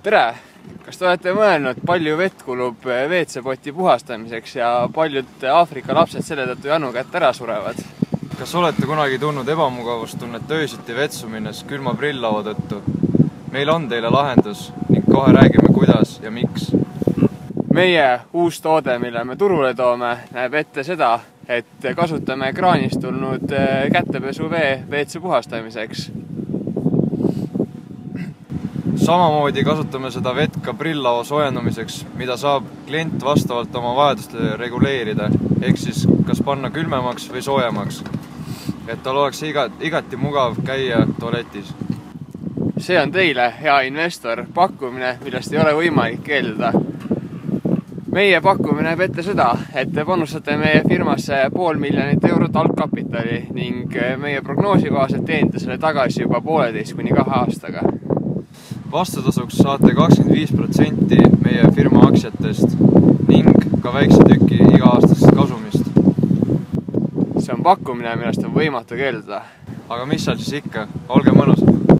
Tere! Kas te olete mõelnud, palju vett kulub WC-poti puhastamiseks ja paljud Aafrika lapsed selle tõttu janu kätte ära surevad? Kas olete kunagi tundnud ebamugavustunnet öösiti vetsu minnes külma prilllaua tõttu? Meil on teile lahendus ning kohe räägime, kuidas ja miks. Meie uus toode, mille me turule toome, näeb ette seda, et kasutame kraanist tulnud kätepesuvee WC puhastamiseks. Samamoodi kasutame seda vett ka prilllaua soojendamiseks, mida saab klient vastavalt oma vajadustele reguleerida, ehk siis kas panna külmemaks või soojemaks, et tal oleks igati mugav käia tualetis. See on teile, hea investor, pakkumine, millest ei ole võimalik keelduda. Meie pakkumine näeb ette seda, et te panustate meie firmasse 500 000 eurot algkapitali ning meie prognoosi kohaselt teenite selle tagasi juba 1,5 kuni 2 aastaga. Vastutasuks saate 25% meie firma aktsiatest ning ka väikse tüki iga-aastasest kasumist. See on pakkumine, millest on võimatu keelduda. Aga mis seal siis ikka? Olge mõnusad!